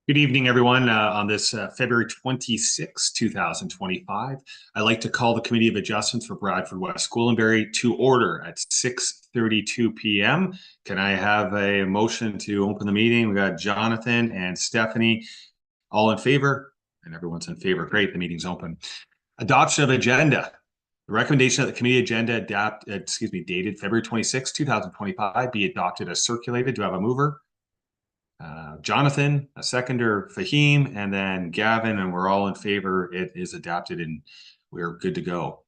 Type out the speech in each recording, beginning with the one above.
Good evening, everyone. On this February 26, 2025, I'd like to call the Committee of Adjustments for Bradford West Gwillimbury to order at 6:32 p.m. Can I have a motion to open the meeting? We got Jonathan and Stephanie, all in favor, and everyone's in favor. Great, the meeting's open. Adoption of agenda. The recommendation that the committee agenda dated February 26, 2025, be adopted as circulated. Do I have a mover? Jonathan, a seconder, Fahim, and then Gavin, and we're all in favor. It is adopted and we're good to go.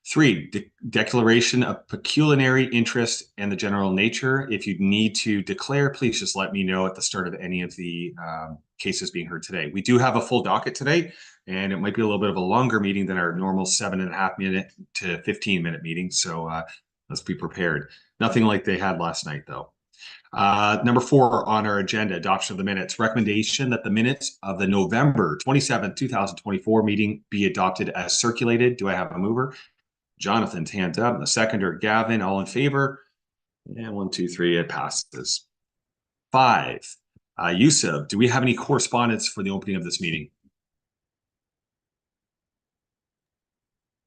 3, declaration of pecuniary interest and the general nature. If you need to declare, please just let me know at the start of any of the cases being heard today. We do have a full docket today, and it might be a little bit of a longer meeting than our normal 7.5 minute to 15-minute meeting. So let's be prepared. Nothing like they had last night, though. Number 4 on our agenda, adoption of the minutes. Recommendation that the minutes of the November 27, 2024 meeting be adopted as circulated. Do I have a mover? Jonathan's hand up. The seconder, Gavin, all in favor? And 1, 2, 3, it passes. 5, Yusuf, do we have any correspondence for the opening of this meeting?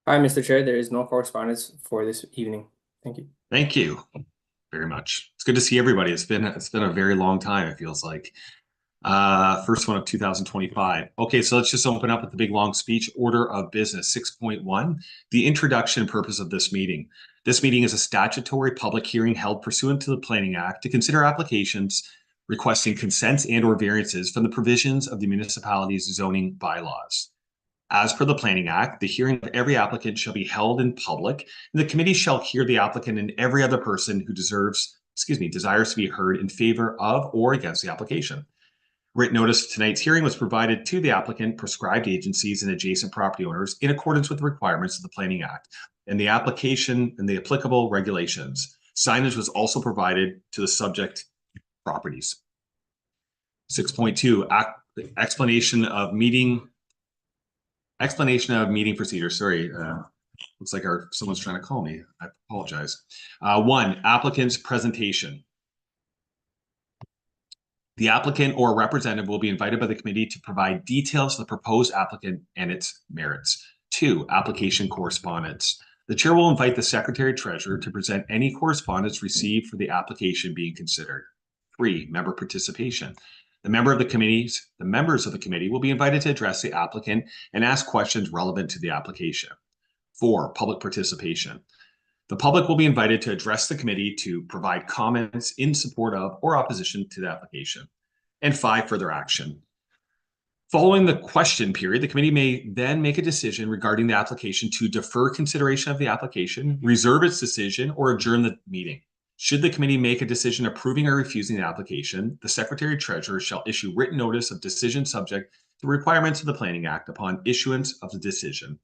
Hi, Mr. Chair. There is no correspondence for this evening. Thank you. Thank you very much. It's good to see everybody. It's been a very long time, it feels like. First one of 2025. Okay, so let's just open up with the big long speech. Order of business 6.1, the introduction purpose of this meeting. This meeting is a statutory public hearing held pursuant to the Planning Act to consider applications requesting consents and or variances from the provisions of the municipality's zoning bylaws. As per the Planning Act, the hearing of every applicant shall be held in public, and the committee shall hear the applicant and every other person who desires to be heard in favor of or against the application. Written notice of tonight's hearing was provided to the applicant, prescribed agencies, and adjacent property owners in accordance with the requirements of the Planning Act and the application and the applicable regulations. Signage was also provided to the subject properties. 6.2, explanation of meeting procedure. Sorry, looks like someone's trying to call me. I apologize. 1, applicant's presentation. The applicant or representative will be invited by the committee to provide details of the proposed applicant and its merits. 2, application correspondence. The chair will invite the secretary treasurer to present any correspondence received for the application being considered. 3, member participation. The members of the committee will be invited to address the applicant and ask questions relevant to the application. 4, public participation. The public will be invited to address the committee to provide comments in support of or opposition to the application. And 5, further action. Following the question period, the committee may then make a decision regarding the application to defer consideration of the application, reserve its decision, or adjourn the meeting. Should the committee make a decision approving or refusing the application, the secretary treasurer shall issue written notice of decision subject to requirements of the Planning Act upon issuance of the decision.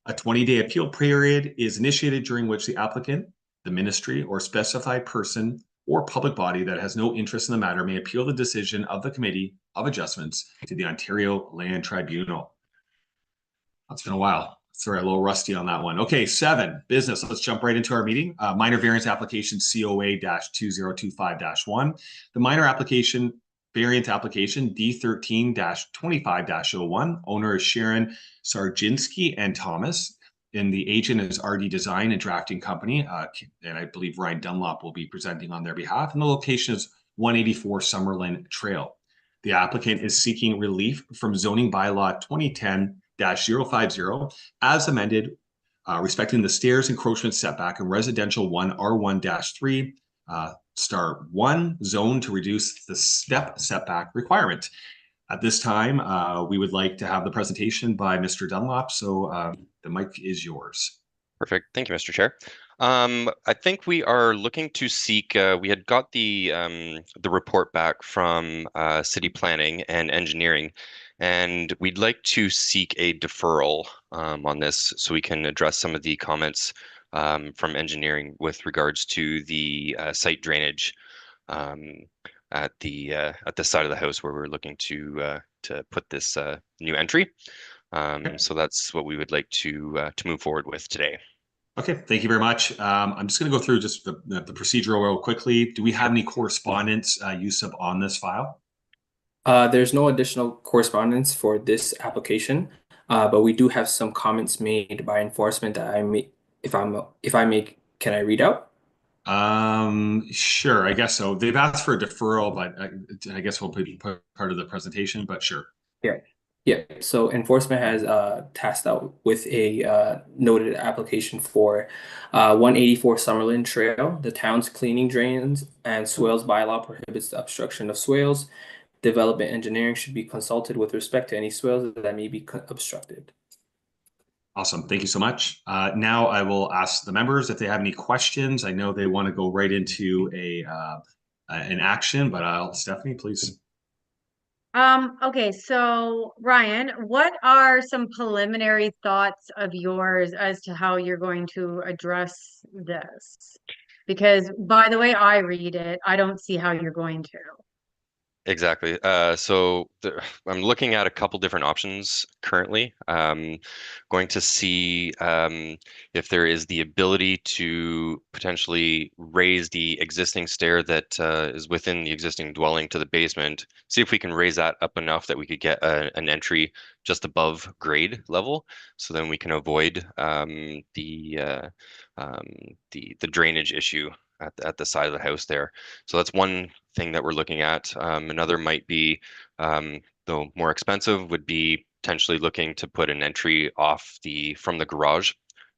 A 20-day appeal period is initiated during which the applicant, the ministry, or specified person or public body that has no interest in the matter may appeal the decision of the Committee of Adjustments to the Ontario Land Tribunal. That's been a while. Sorry, a little rusty on that one. Okay, 7, business. Let's jump right into our meeting. Minor variance application COA-2025-1. The minor variant application D13-25-01. Owner is Sharon Sarginski and Thomas. And the agent is RD Design and Drafting Company. And I believe Ryan Dunlop will be presenting on their behalf. And the location is 184 Summerlin Trail. The applicant is seeking relief from zoning bylaw 2010-050 as amended, respecting the stairs encroachment setback in residential 1 R1-3 star 1 zone to reduce the step setback requirement. At this time, we would like to have the presentation by Mr. Dunlop. So the mic is yours. Perfect. Thank you, Mr. Chair. I think we are looking to seek, we had got the report back from city planning and engineering, and we'd like to seek a deferral on this so we can address some of the comments from engineering with regards to the site drainage at the side of the house where we're looking to put this new entry. So that's what we would like to move forward with today. Okay, thank you very much. I'm just going to go through just the procedural real quickly. Do we have any correspondence, Yusuf, on this file? There's no additional correspondence for this application, but we do have some comments made by enforcement that I may, if I may, can I read out? Sure, I guess so. They've asked for a deferral, but I guess we'll put part of the presentation, but sure. Yeah. Yeah. So enforcement has tasked out with a noted application for 184 Summerlin Trail. The town's cleaning drains and swales bylaw prohibits the obstruction of swales. Development engineering should be consulted with respect to any swales that may be obstructed. Awesome. Thank you so much. Now I will ask the members if they have any questions. I know they want to go right into an action, but Stephanie, please. Okay, so Ryan, what are some preliminary thoughts of yours as to how you're going to address this? Because by the way I read it, I don't see how you're going to. Exactly. I'm looking at a couple different options currently. Going to see if there is the ability to potentially raise the existing stair that is within the existing dwelling to the basement. See if we can raise that up enough that we could get an entry just above grade level, so then we can avoid the drainage issue at the side of the house there. So that's one thing that we're looking at. Another might be, though more expensive, would be potentially looking to put an entry from the garage,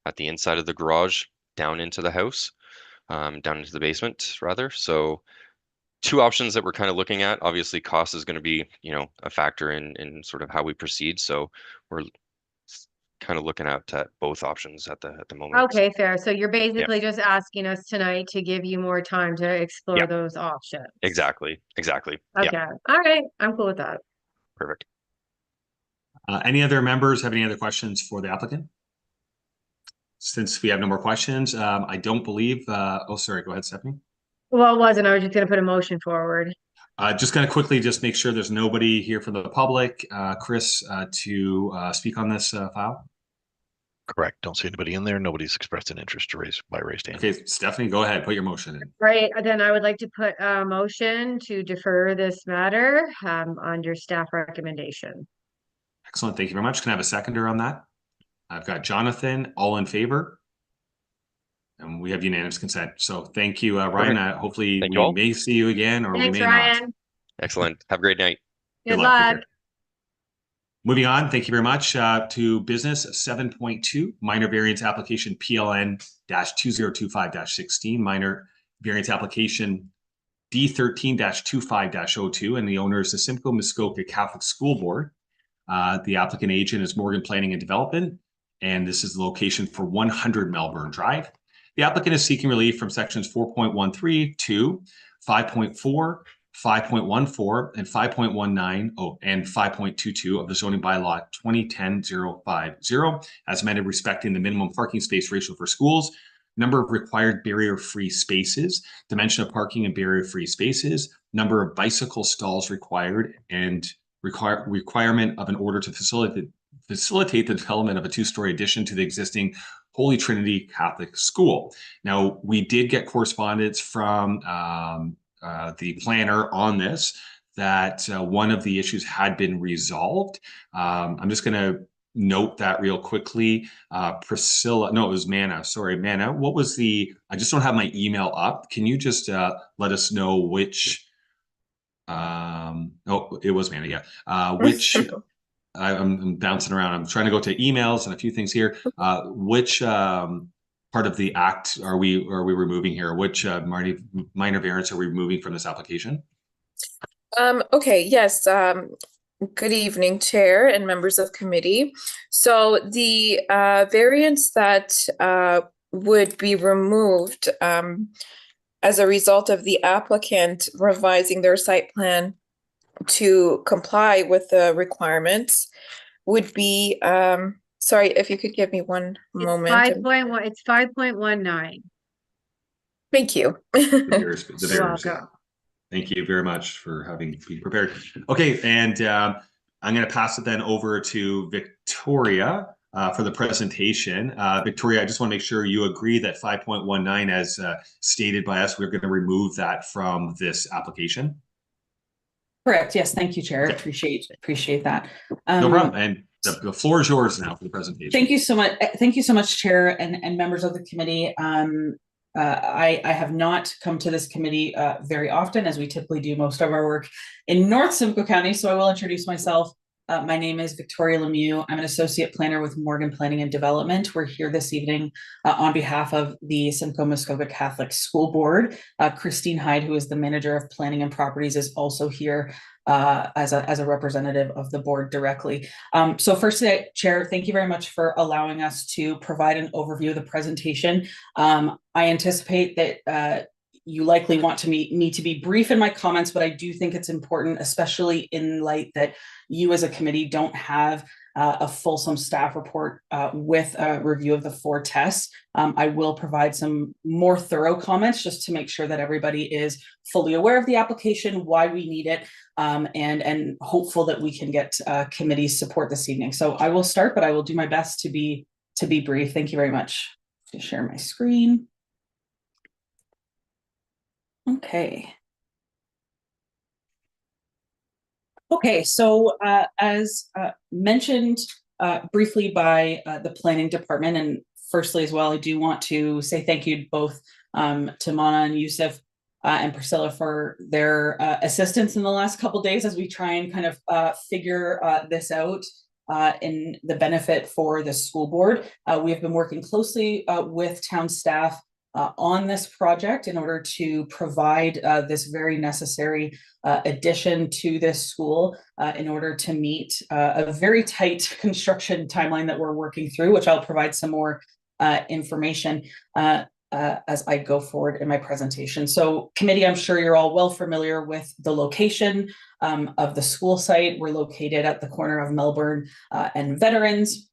at the inside of the garage, down into the house, down into the basement rather. So two options that we're kind of looking at. Obviously, cost is going to be, a factor in sort of how we proceed. So we're kind of looking at both options at the moment. Okay, fair. So you're Yeah, basically just asking us tonight to give you more time to yeah, explore those options. exactly. Yeah, Okay. All right. I'm cool with that. perfect. Any other members have any other questions for the applicant? Since we have no more questions, I don't believe, oh, sorry, go ahead, Stephanie. Well, it wasn't. I was just going to put a motion forward. Just going to quickly just make sure there's nobody here from the public, Chris, to speak on this file. Correct. Don't see anybody in there. Nobody's expressed an interest to raise hand. Okay, Stephanie, go ahead. Put your motion in. Right. Then I would like to put a motion to defer this matter under staff recommendation. Excellent. Thank you very much. Can I have a seconder on that? I've got Jonathan. All in favor? And we have unanimous consent. So thank you, Ryan. Hopefully Thank we you all. may see you again, or Thanks, we may Ryan. not. Excellent. Have a great night. Good Take luck. care. Moving on, thank you very much to business 7.2, minor variance application PLN-2025-16, minor variance application D13-25-02, and the owner is the Simcoe Muskoka Catholic School Board. The applicant agent is Morgan Planning and Development, and this is the location for 100 Melbourne Drive. The applicant is seeking relief from sections 4.13 to 5.4, 5.14 and 5.19 and 5.22 of the zoning bylaw 2010-050 as amended, respecting the minimum parking space ratio for schools, number of required barrier-free spaces, dimension of parking and barrier-free spaces, number of bicycle stalls required, and requirement of an order to facilitate the development of a two-story addition to the existing Holy Trinity Catholic School. Now, we did get correspondence from the planner on this, that one of the issues had been resolved. I'm just going to note that real quickly. Priscilla, no, it was Manna. Sorry, Manna. What was I just don't have my email up. Can you just let us know which, oh, it was Manna, yeah. Which, I'm bouncing around. I'm trying to go to emails and a few things here. Which part of the act are we removing here? Which minor variance are we removing from this application? Okay, yes. Good evening, Chair and members of committee. So the variance that would be removed as a result of the applicant revising their site plan to comply with the requirements would be, sorry, if you could give me one moment. 5.1, it's 5.19. Thank you. The You're variance. welcome. Thank you very much for being prepared. Okay, and I'm going to pass it then over to Victoria for the presentation. Victoria, I just want to make sure you agree that 5.19, as stated by us, we're going to remove that from this application. Correct. Yes. Thank you, Chair. Okay. Appreciate that. No problem. And the floor is yours now for the presentation. Thank you so much. Thank you so much, Chair and members of the committee. I have not come to this committee very often, as we typically do most of our work in North Simcoe County. So I will introduce myself. My name is Victoria Lemieux. I'm an associate planner with Morgan Planning and Development. We're here this evening on behalf of the Simcoe Muskoka Catholic School Board. Christine Hyde, who is the manager of planning and properties, is also here as a representative of the board directly. So firstly, Chair, thank you very much for allowing us to provide an overview of the presentation. I anticipate that you likely want me to be brief in my comments, but I do think it's important, especially in light that you as a committee don't have a fulsome staff report with a review of the 4 tests. I will provide some more thorough comments just to make sure that everybody is fully aware of the application, why we need it, and hopeful that we can get committee support this evening. So I will start, but I will do my best to be brief. Thank you very much. To share my screen. Okay. Okay, so as mentioned briefly by the planning department, and firstly as well, I do want to say thank you both to Mana and Yusuf and Priscilla for their assistance in the last couple of days as we try and kind of figure this out in the benefit for the school board. We have been working closely with town staff on this project in order to provide this very necessary addition to this school in order to meet a very tight construction timeline that we're working through, which I'll provide some more information as I go forward in my presentation. So committee, I'm sure you're all well familiar with the location of the school site. We're located at the corner of Melbourne and Veterans.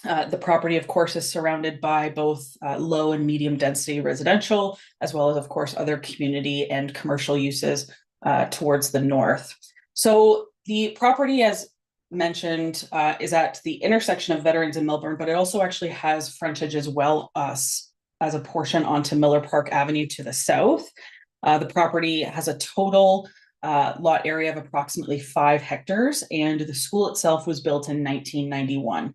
The property, of course, is surrounded by both low and medium density residential, as well as, of course, other community and commercial uses towards the north. So the property, as mentioned, is at the intersection of Veterans and Melbourne, but it also actually has frontage as well as a portion onto Miller Park Avenue to the south. The property has a total lot area of approximately 5 hectares, and the school itself was built in 1991.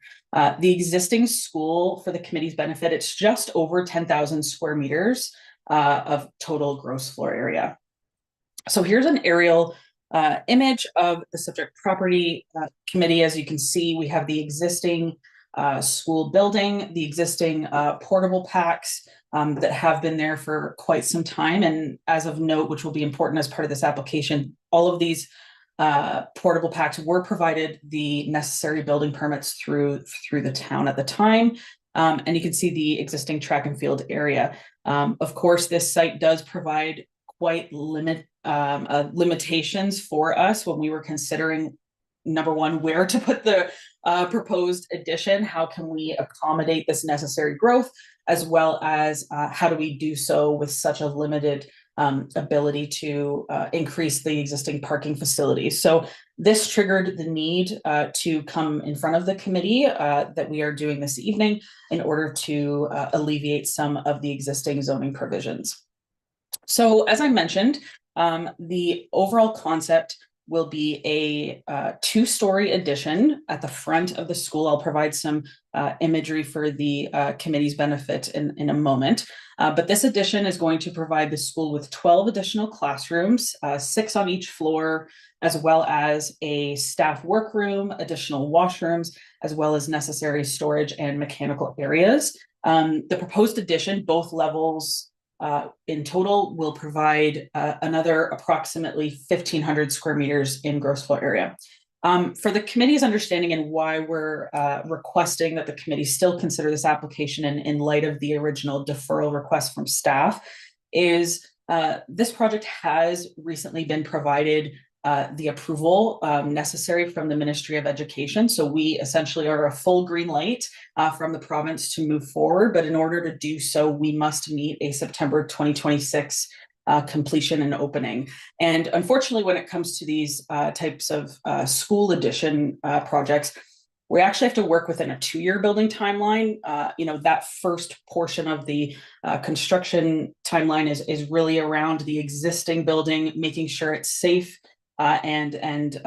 The existing school, for the committee's benefit, it's just over 10,000 square meters of total gross floor area. So here's an aerial image of the subject property. Committee. As you can see, we have the existing school building, the existing portable packs that have been there for quite some time. And as of note, which will be important as part of this application, all of these portable packs were provided the necessary building permits through the town at the time. And you can see the existing track and field area. Of course, this site does provide quite limitations for us when we were considering, number one, where to put the proposed addition, how can we accommodate this necessary growth, as well as how do we do so with such a limited ability to increase the existing parking facilities. So this triggered the need to come in front of the committee that we are doing this evening in order to alleviate some of the existing zoning provisions. So as I mentioned, the overall concept will be a 2-story addition at the front of the school. I'll provide some imagery for the committee's benefit in a moment. But this addition is going to provide the school with 12 additional classrooms, 6 on each floor, as well as a staff workroom, additional washrooms, as well as necessary storage and mechanical areas. The proposed addition, both levels in total, will provide another approximately 1,500 square meters in gross floor area. For the committee's understanding and why we're requesting that the committee still consider this application in light of the original deferral request from staff is this project has recently been provided the approval necessary from the Ministry of Education. So we essentially are a full green light from the province to move forward. But in order to do so, we must meet a September 2026 completion and opening. And unfortunately, when it comes to these types of school addition projects, we actually have to work within a 2-year building timeline. That first portion of the construction timeline is really around the existing building, making sure it's safe and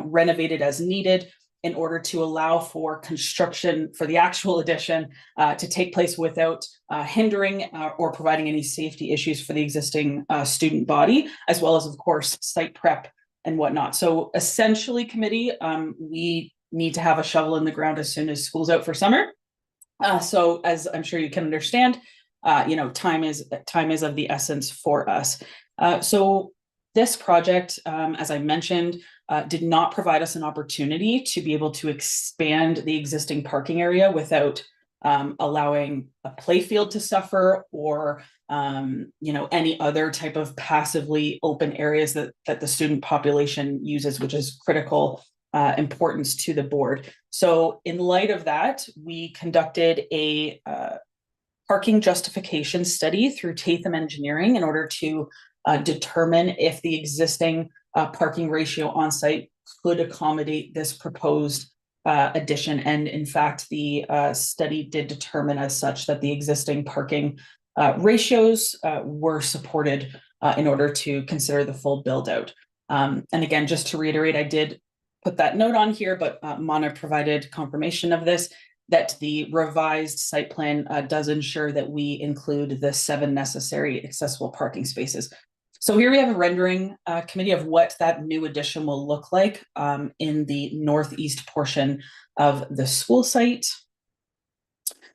renovated as needed in order to allow for construction for the actual addition to take place without hindering or providing any safety issues for the existing student body, as well as, of course, site prep and whatnot. So essentially, committee, we need to have a shovel in the ground as soon as school's out for summer. So as I'm sure you can understand, time is of the essence for us. So this project, as I mentioned, did not provide us an opportunity to be able to expand the existing parking area without allowing a playfield to suffer or any other type of passively open areas that the student population uses, which is critical importance to the board. So in light of that, we conducted a parking justification study through Tatham Engineering in order to determine if the existing parking ratio on site could accommodate this proposed addition. And in fact, the study did determine as such that the existing parking ratios were supported in order to consider the full build out. And again, just to reiterate, I did put that note on here, but Mana provided confirmation of this, that the revised site plan does ensure that we include the 7 necessary accessible parking spaces. So here we have a rendering committee of what that new addition will look like in the northeast portion of the school site.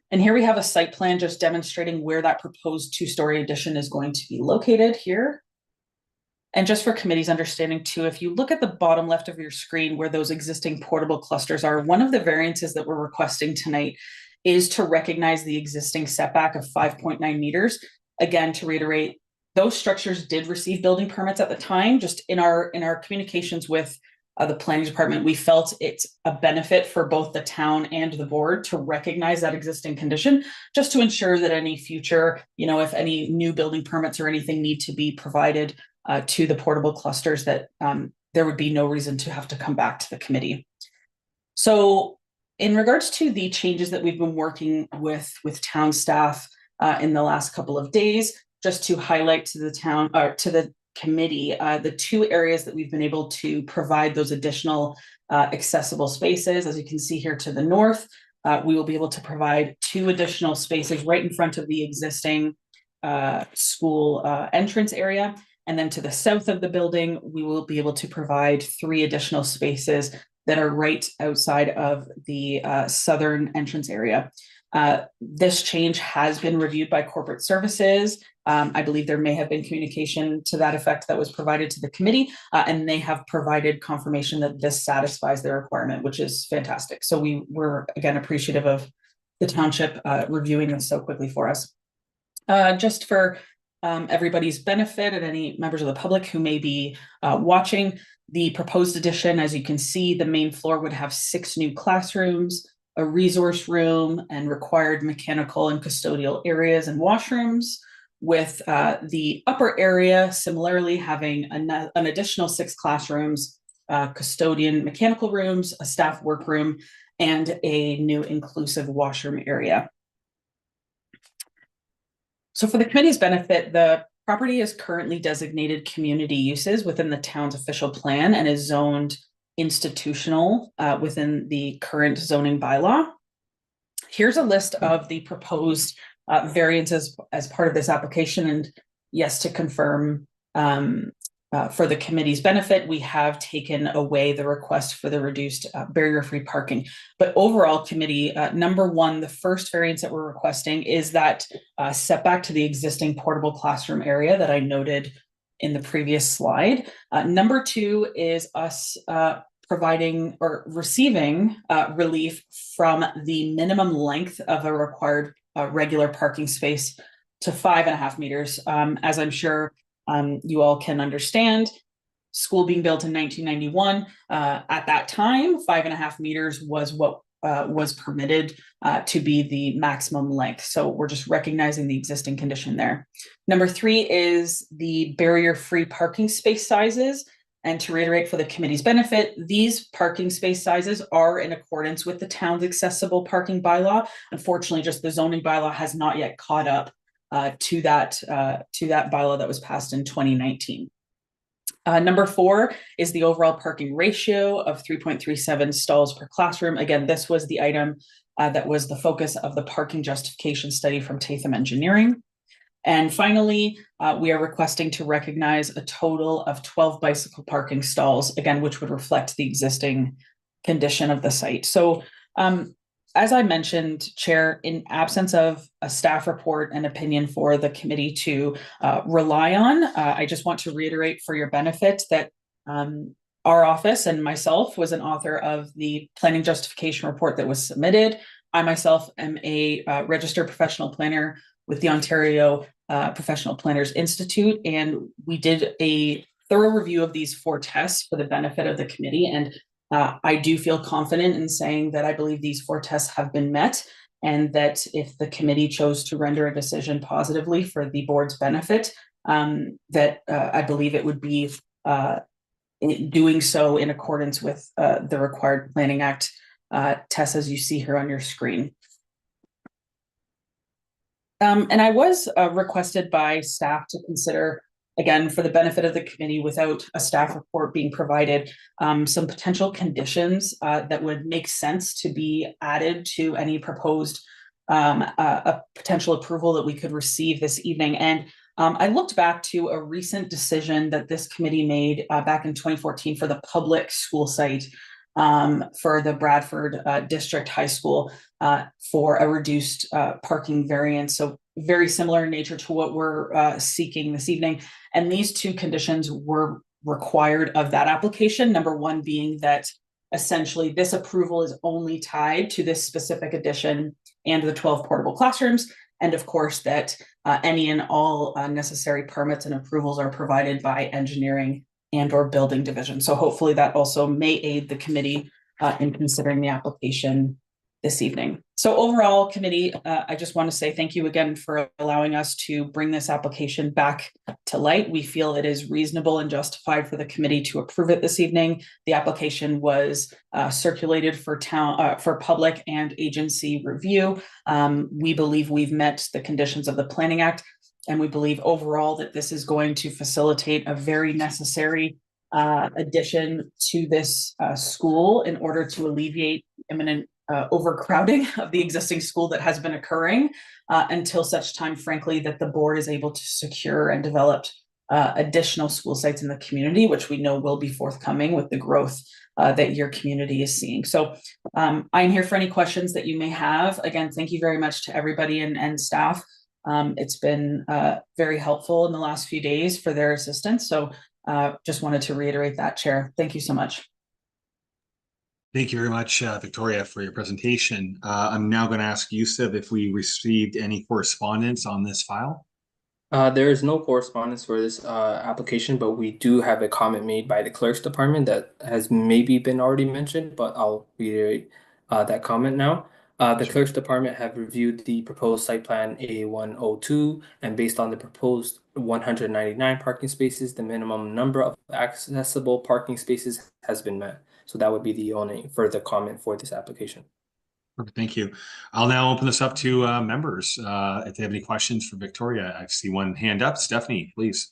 And here we have a site plan just demonstrating where that proposed 2-story addition is going to be located here. And just for committee's understanding too, if you look at the bottom left of your screen where those existing portable clusters are, one of the variances that we're requesting tonight is to recognize the existing setback of 5.9 meters. Again, to reiterate, those structures did receive building permits at the time. Just in our communications with the planning department, we felt it's a benefit for both the town and the board to recognize that existing condition, just to ensure that any future, if any new building permits or anything need to be provided to the portable clusters, that there would be no reason to have to come back to the committee. So in regards to the changes that we've been working with town staff in the last couple of days, just to highlight to the town or to the committee, the 2 areas that we've been able to provide those additional accessible spaces. As you can see here to the north, we will be able to provide 2 additional spaces right in front of the existing school entrance area. And then to the south of the building, we will be able to provide 3 additional spaces that are right outside of the southern entrance area. This change has been reviewed by corporate services. I believe there may have been communication to that effect that was provided to the committee, and they have provided confirmation that this satisfies their requirement, which is fantastic. So we were, again, appreciative of the township reviewing this so quickly for us. Just for everybody's benefit and any members of the public who may be watching, the proposed addition, as you can see, the main floor would have 6 new classrooms, a resource room, and required mechanical and custodial areas and washrooms, with the upper area similarly having an additional 6 classrooms, custodian mechanical rooms, a staff workroom, and a new inclusive washroom area. So for the committee's benefit, the property is currently designated community uses within the town's official plan and is zoned institutional within the current zoning bylaw. Here's a list of the proposed variances as part of this application. And yes, to confirm, for the committee's benefit, we have taken away the request for the reduced barrier-free parking. But overall, committee, number 1, the first variance that we're requesting is that setback to the existing portable classroom area that I noted in the previous slide. Number 2 is us providing or receiving relief from the minimum length of a required regular parking space to 5.5 meters. As I'm sure you all can understand, school being built in 1991, at that time, 5.5 meters was what was permitted to be the maximum length. So we're just recognizing the existing condition there. Number 3 is the barrier-free parking space sizes. And to reiterate for the committee's benefit, these parking space sizes are in accordance with the town's accessible parking bylaw. Unfortunately, just the zoning bylaw has not yet caught up to that bylaw that was passed in 2019. Number 4 is the overall parking ratio of 3.37 stalls per classroom. Again, this was the item that was the focus of the parking justification study from Tatham Engineering. And finally, we are requesting to recognize a total of 12 bicycle parking stalls, again, which would reflect the existing condition of the site. So as I mentioned, Chair, in absence of a staff report and opinion for the committee to rely on, I just want to reiterate for your benefit that our office and myself was an author of the planning justification report that was submitted. I myself am a registered professional planner with the Ontario Professional Planners Institute, and we did a thorough review of these 4 tests for the benefit of the committee. And I do feel confident in saying that I believe these 4 tests have been met, and that if the committee chose to render a decision positively for the board's benefit, that I believe it would be doing so in accordance with the required Planning Act tests as you see here on your screen. And I was requested by staff to consider, again, for the benefit of the committee without a staff report being provided, some potential conditions that would make sense to be added to any proposed a potential approval that we could receive this evening. And I looked back to a recent decision that this committee made back in 2014 for the public school site for the Bradford District High School for a reduced parking variance. So very similar in nature to what we're seeking this evening. And these 2 conditions were required of that application. Number 1 being that essentially this approval is only tied to this specific addition and the 12 portable classrooms. And of course that any and all necessary permits and approvals are provided by engineering and or building division. So hopefully that also may aid the committee in considering the application this evening. So overall, committee, I just want to say thank you again for allowing us to bring this application back to light. We feel it is reasonable and justified for the committee to approve it this evening. The application was circulated for public and agency review. We believe we've met the conditions of the Planning Act, and we believe overall that this is going to facilitate a very necessary addition to this school in order to alleviate imminent overcrowding of the existing school that has been occurring until such time, frankly, that the board is able to secure and develop additional school sites in the community, which we know will be forthcoming with the growth that your community is seeing. So I'm here for any questions that you may have. Again, thank you very much to everybody and staff. It's been very helpful in the last few days for their assistance. So just wanted to reiterate that, Chair. Thank you so much. Thank you very much, Victoria, for your presentation. I'm now going to ask Yusuf if we received any correspondence on this file. There is no correspondence for this application, but we do have a comment made by the clerk's department that has maybe been already mentioned, but I'll reiterate that comment now. The clerk's department have reviewed the proposed site plan A102, and based on the proposed 199 parking spaces, the minimum number of accessible parking spaces has been met. So that would be the only further comment for this application. Perfect, thank you. I'll now open this up to members. If they have any questions for Victoria, I see one hand up. Stephanie, please.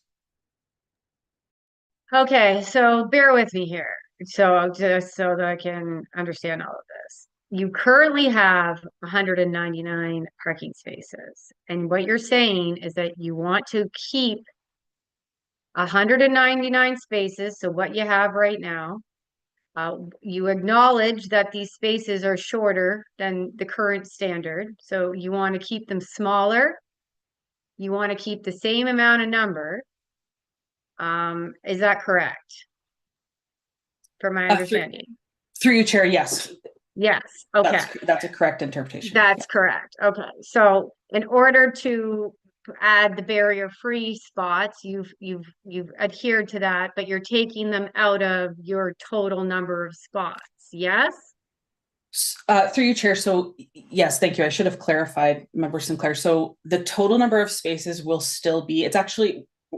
Okay, so bear with me here. So just so that I can understand all of this. You currently have 199 parking spaces. And what you're saying is that you want to keep 199 spaces. So what you have right now, you acknowledge that these spaces are shorter than the current standard. So you want to keep them smaller. You want to keep the same amount of number. Is that correct? From my understanding. Through you, Chair, yes. Yes, okay. That's a correct interpretation. That's correct. Okay. So in order to add the barrier-free spots, you've adhered to that, but you're taking them out of your total number of spots. Yes? Through you, Chair. So yes, thank you. I should have clarified, Member Sinclair. So the total number of spaces will still be,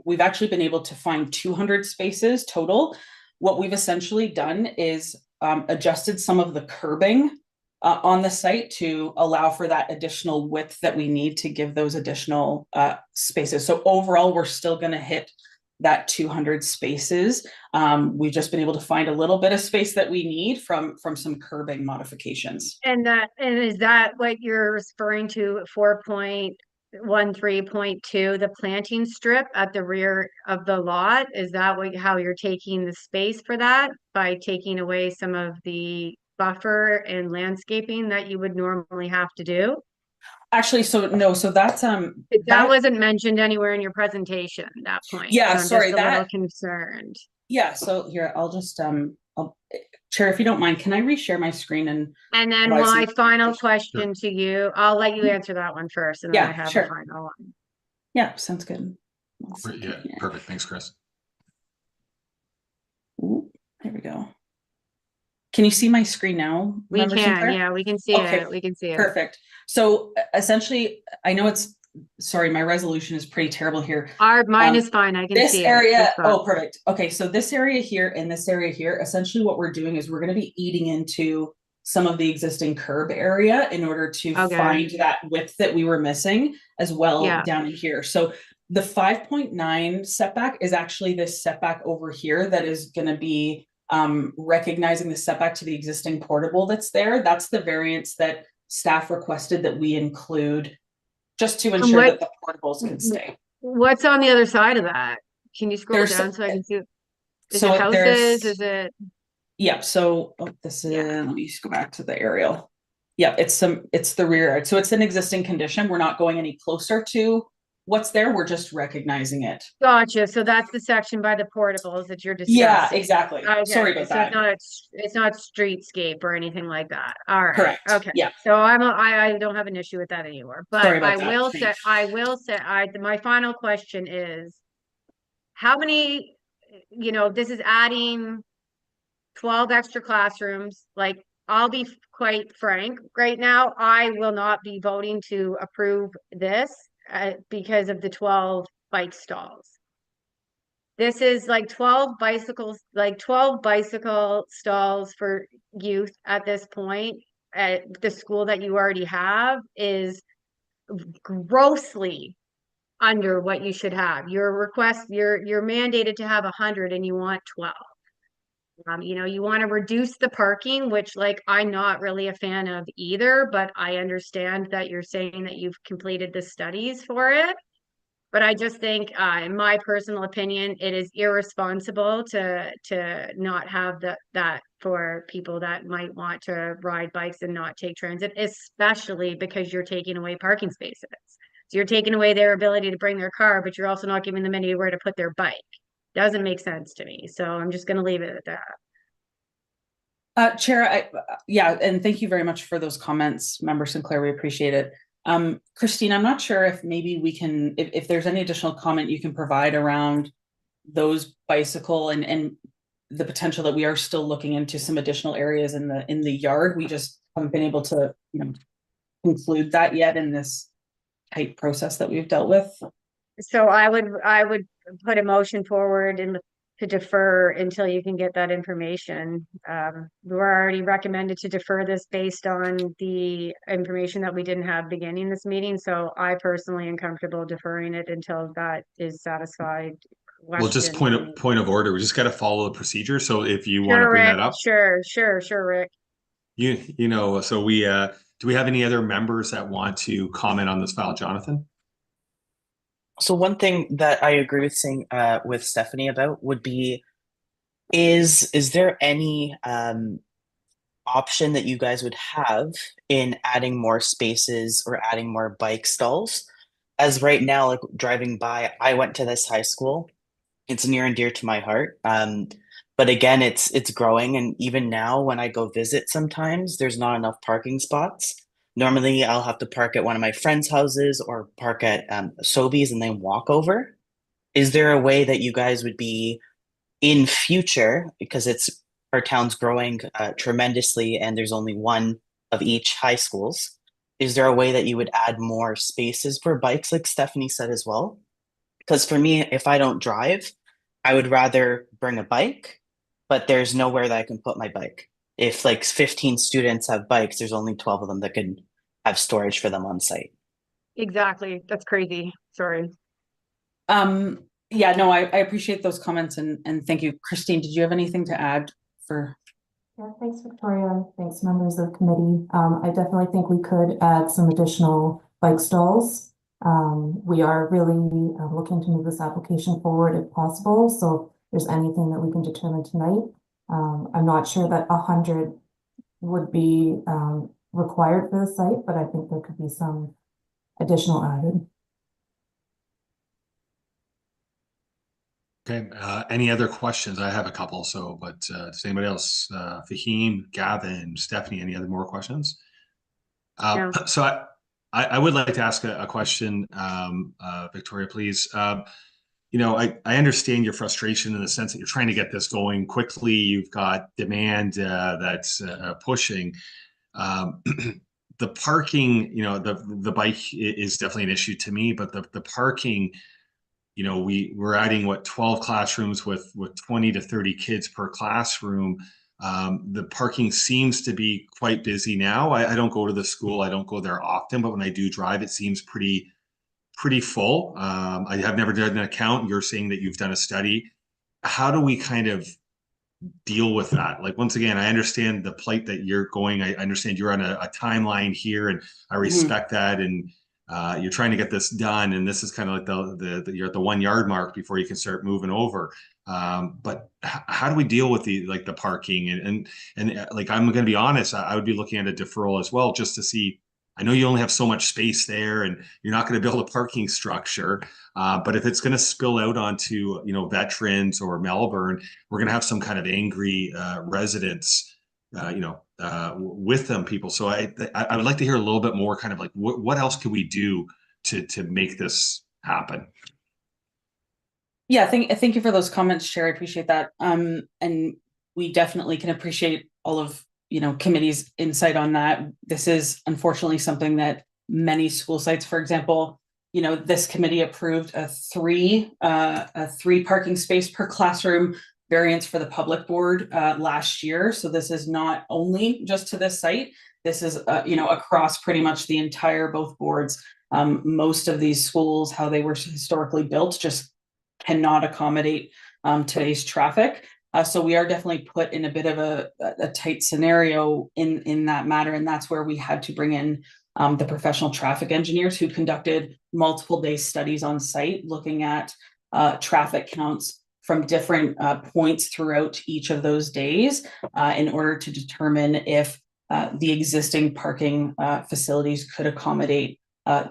we've actually been able to find 200 spaces total. What we've essentially done is adjusted some of the curbing on the site to allow for that additional width that we need to give those additional spaces. So overall, we're still going to hit that 200 spaces. We've just been able to find a little bit of space that we need from some curbing modifications. And is that what you're referring to, 4.13.2, the planting strip at the rear of the lot? Is that how you're taking the space for that, by taking away some of the buffer and landscaping that you would normally have to do? Actually, so no, so that's that wasn't mentioned anywhere in your presentation, that point. Yeah, so I'm sorry, just a little concerned. Yeah, so here I'll just Chair, if you don't mind, can I reshare my screen and then my final question to you, I'll let you answer that one first, and then I have a final one. Yeah, sounds good. Yeah, perfect. Thanks, Chris. Ooh, there we go. Can you see my screen now? We can, yeah, we can see it. We can see it. Perfect. So essentially, I know sorry, my resolution is pretty terrible here. Mine is fine. I can see it. This area, oh, perfect. Okay, so this area here and this area here, essentially what we're doing is we're going to be eating into some of the existing curb area in order to find that width that we were missing as well down in here. So the 5.9 setback is actually this setback over here that is going to be recognizing the setback to the existing portable that's there. That's the variance that staff requested that we include, just to ensure that the portables can stay. What's on the other side of that? Can you scroll down so I can see? Is it houses? Is it? Yeah. So this is. Let me just go back to the aerial. Yeah, it's the rear yard. So it's an existing condition. We're not going any closer to what's there. We're just recognizing it. Gotcha. So that's the section by the portables that you're discussing. Yeah, exactly. Okay. Sorry about that. It's not streetscape or anything like that. All right. Correct. Okay. Yeah. So I don't have an issue with that anymore. But I will say my final question is, how many, this is adding 12 extra classrooms. Like, I'll be quite frank right now, I will not be voting to approve this because of the 12 bike stalls. This is like 12 bicycle stalls for youth at this point at the school that you already have is grossly under what you should have. Your request, you're mandated to have 100 and you want 12. You want to reduce the parking, which I'm not really a fan of either, but I understand that you're saying that you've completed the studies for it. But I just think, in my personal opinion, it is irresponsible to not have that for people that might want to ride bikes and not take transit, especially because you're taking away parking spaces. So you're taking away their ability to bring their car, but you're also not giving them anywhere to put their bike. Doesn't make sense to me. So I'm just going to leave it at that. Chair, and thank you very much for those comments, Member Sinclair. We appreciate it. Christine, I'm not sure if maybe we can, if there's any additional comment you can provide around those bicycle and the potential that we are still looking into some additional areas in the yard. We just haven't been able to, conclude that yet in this tight process that we've dealt with. So I would put a motion forward to defer until you can get that information. We're already recommended to defer this based on the information that we didn't have beginning this meeting. So I personally am comfortable deferring it until that is satisfied. Well, just point of order. We just got to follow the procedure. So if you want to bring that up, sure, Rick. So we do we have any other members that want to comment on this file, Jonathan? So one thing that I agree with Stephanie about would be, is there any option that you guys would have in adding more spaces or adding more bike stalls? As right now, like driving by, I went to this high school. It's near and dear to my heart. But again, it's growing, and even now when I go visit, sometimes there's not enough parking spots. Normally, I'll have to park at one of my friends' houses or park at Sobeys and then walk over. Is there a way that you guys would be in future, because our town's growing tremendously and there's only one of each high schools, is there a way that you would add more spaces for bikes, like Stephanie said as well? Because for me, if I don't drive, I would rather bring a bike, but there's nowhere that I can put my bike. If 15 students have bikes, there's only 12 of them that can have storage for them on site. Exactly. That's crazy. Sorry. Yeah, no, I appreciate those comments and thank you. Christine, did you have anything to add for? Yeah, thanks, Victoria. Thanks, members of the committee. I definitely think we could add some additional bike stalls. We are really looking to move this application forward if possible. So if there's anything that we can determine tonight. I'm not sure that 100 would be required for the site, but I think there could be some additional added. Okay, any other questions? I have a couple, so, but does anybody else, Fahim, Gavin, Stephanie, any other more questions? No. So I would like to ask a question, Victoria, please. You know, I understand your frustration in the sense that you're trying to get this going quickly. You've got demand that's pushing. The parking, you know, the bike is definitely an issue to me, but the parking, you know, we're adding what 12 classrooms with 20 to 30 kids per classroom. The parking seems to be quite busy now. I don't go to the school, I don't go there often, but when I do drive, it seems pretty full. I have never done an account. You're saying that you've done a study. How do we kind of deal with that? Like, once again, I understand the plight that you're going. I understand you're on a timeline here, and I respect that. And you're trying to get this done, and this is kind of like the you're at the 1 yard mark before you can start moving over. But how do we deal with the parking and like, I'm going to be honest, I would be looking at a deferral as well, just to see. I know you only have so much space there, and you're not going to build a parking structure. But if it's going to spill out onto, you know, veterans or Melbourne, we're going to have some kind of angry residents, you know, with them people. So I would like to hear a little bit more, kind of like what else can we do to make this happen? Yeah, thank you for those comments, Chair. I appreciate that. And we definitely can appreciate all of, you know, committee's insight on that. This is unfortunately something that many school sites, for example, you know, this committee approved a three parking space per classroom variance for the public board last year. So this is not only just to this site. This is you know, across pretty much the entire both boards. Most of these schools, how they were historically built, just cannot accommodate today's traffic. So we are definitely put in a bit of a tight scenario in that matter. And that's where we had to bring in the professional traffic engineers who conducted multiple day studies on site, looking at traffic counts from different points throughout each of those days in order to determine if the existing parking facilities could accommodate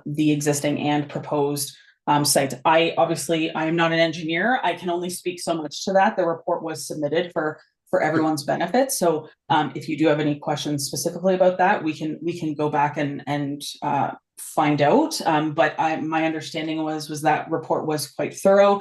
the existing and proposed sites. I am not an engineer. I can only speak so much to that. The report was submitted for everyone's benefit. So if you do have any questions specifically about that, we can go back and find out. But my understanding was that report was quite thorough.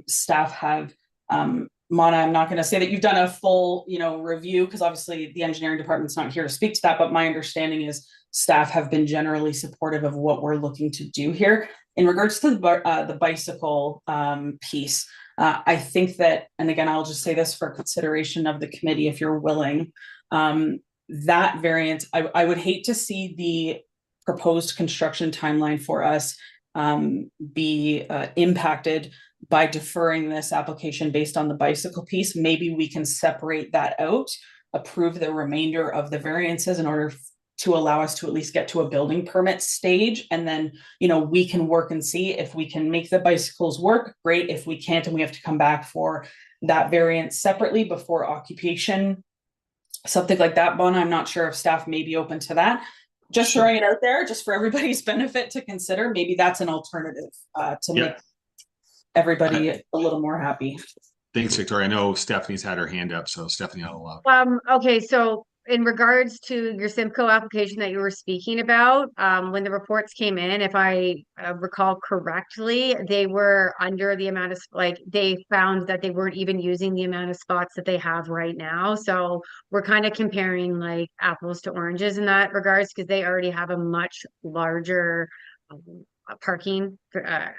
Staff have Mona, I'm not going to say that you've done a full, you know, review, because obviously the engineering department's not here to speak to that, but my understanding is staff have been generally supportive of what we're looking to do here. In regards to the bicycle piece, I think that, and again, I'll just say this for consideration of the committee, if you're willing, that variance, I would hate to see the proposed construction timeline for us be impacted by deferring this application based on the bicycle piece. Maybe we can separate that out, approve the remainder of the variances in order to allow us to at least get to a building permit stage. And then, you know, we can work and see if we can make the bicycles work. Great. If we can't, and we have to come back for that variance separately before occupation, something like that. Bona, I'm not sure if staff may be open to that. Just throwing it out there, just for everybody's benefit to consider. Maybe that's an alternative to make everybody a little more happy. Thanks, Victoria. I know Stephanie's had her hand up, so Stephanie, I'll okay, so in regards to your Simcoe application that you were speaking about, when the reports came in, if I recall correctly, they were under the amount of, like, they found that they weren't even using the amount of spots that they have right now. So we're kind of comparing like apples to oranges in that regards, because they already have a much larger parking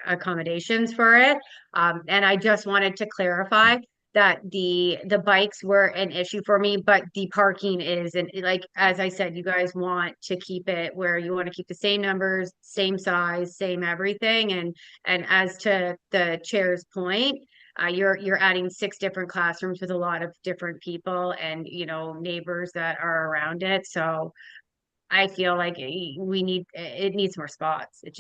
accommodations for it. And I just wanted to clarify that the bikes were an issue for me, but the parking is, and like, as I said, you guys want to keep it where you want to keep the same numbers, same size, same everything. And as to the chair's point, you're adding 6 different classrooms with a lot of different people and, you know, neighbors that are around it. So I feel like it needs more spots. It